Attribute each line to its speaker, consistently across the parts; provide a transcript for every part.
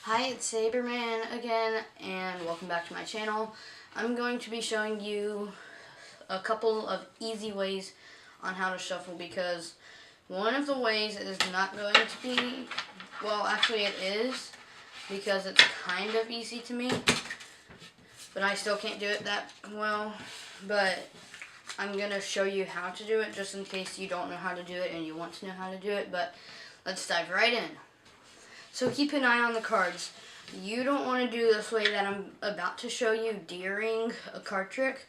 Speaker 1: Hi, it's Saberman again, and welcome back to my channel. I'm going to be showing you a couple of easy ways on how to shuffle, because one of the ways is not going to be, well, actually it is, because it's kind of easy to me, but I still can't do it that well. But I'm going to show you how to do it, just in case you don't know how to do it and you want to know how to do it. But let's dive right in. So keep an eye on the cards. You don't want to do this way that I'm about to show you during a card trick,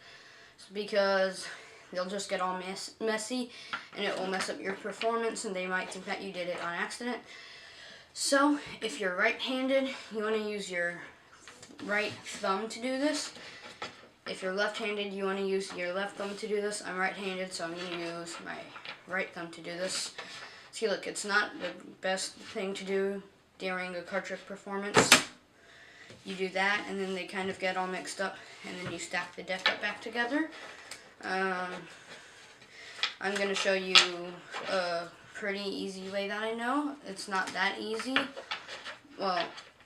Speaker 1: because they'll just get all messy and it will mess up your performance and they might think that you did it on accident. So if you're right-handed, you want to use your right thumb to do this. If you're left-handed, you want to use your left thumb to do this. I'm right-handed, so I'm going to use my right thumb to do this. See, look, it's not the best thing to do during a card trick performance. You do that, and then they kind of get all mixed up, and then you stack the deck up back together. I'm going to show you a pretty easy way that I know. It's not that easy. Well,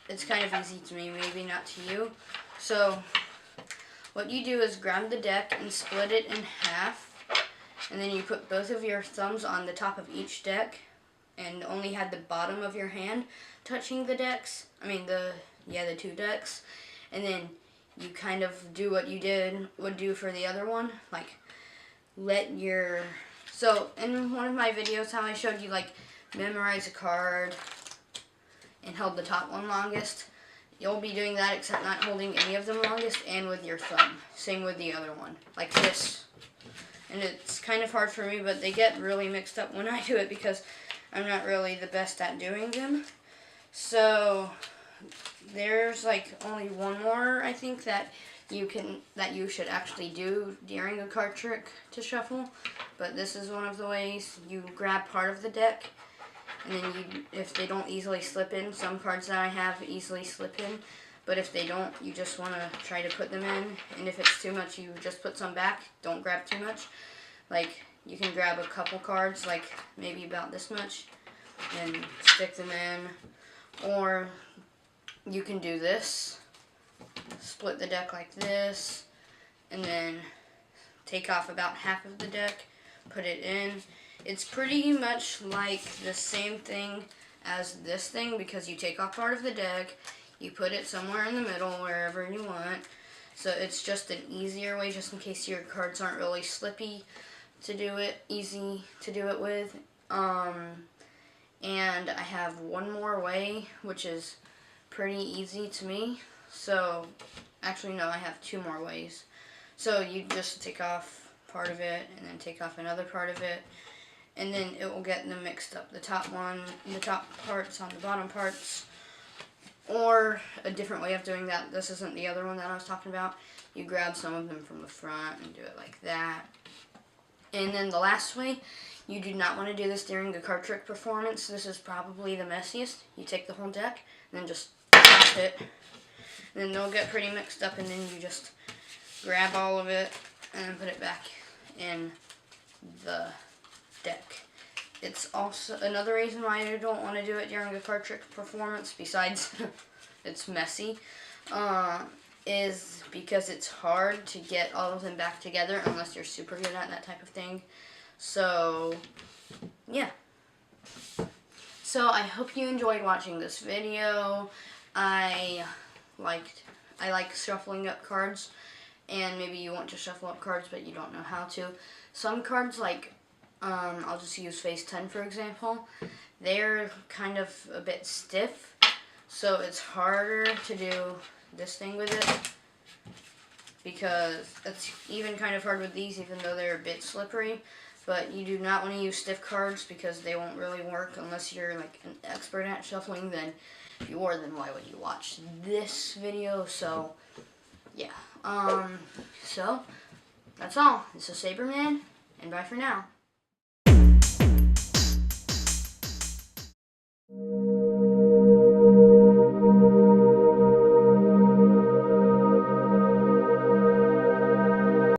Speaker 1: it's kind of easy to me, maybe not to you. So what you do is grab the deck and split it in half, and then you put both of your thumbs on the top of each deck, and only had the bottom of your hand touching the decks. The two decks. And then you kind of do what you would do for the other one. Like, so in one of my videos how I showed you, like, memorize a card and held the top one longest. You'll be doing that, except not holding any of them longest, and with your thumb. Same with the other one. Like this. And it's kind of hard for me, but they get really mixed up when I do it, because I'm not really the best at doing them. So there's like only one more, I think, that you should actually do during a card trick to shuffle. But this is one of the ways. You grab part of the deck, and then if they don't easily slip in, some cards that I have easily slip in, but if they don't, you just want to try to put them in. And if it's too much, you just put some back. Don't grab too much. Like, you can grab a couple cards, like maybe about this much, and stick them in. Or you can do this, split the deck like this, and then take off about half of the deck, put it in. It's pretty much like the same thing as this thing, because you take off part of the deck, you put it somewhere in the middle, wherever you want. So it's just an easier way, just in case your cards aren't really slippy to do it, easy to do it with. And I have one more way, which is pretty easy to me. So, actually no, I have two more ways. So you just take off part of it, and then take off another part of it, and then it will get them mixed up. The top parts on the bottom parts. Or a different way of doing that, this isn't the other one that I was talking about. You grab some of them from the front and do it like that. And then the last way, you do not want to do this during a card trick performance. This is probably the messiest. You take the whole deck and then just tap it. And then they'll get pretty mixed up, and then you just grab all of it and then put it back in the deck. It's also another reason why I don't want to do it during a card trick performance, besides it's messy, is because it's hard to get all of them back together unless you're super good at that type of thing. So, yeah. So I hope you enjoyed watching this video. I like shuffling up cards, and maybe you want to shuffle up cards but you don't know how to. Some cards, like, I'll just use Phase 10 for example, they're kind of a bit stiff, so it's harder to do this thing with it, because it's even kind of hard with these, even though they're a bit slippery. But you do not want to use stiff cards, because they won't really work unless you're like an expert at shuffling. Then if you are, then why would you watch this video? So yeah, so that's all. This is Saberman, and bye for now.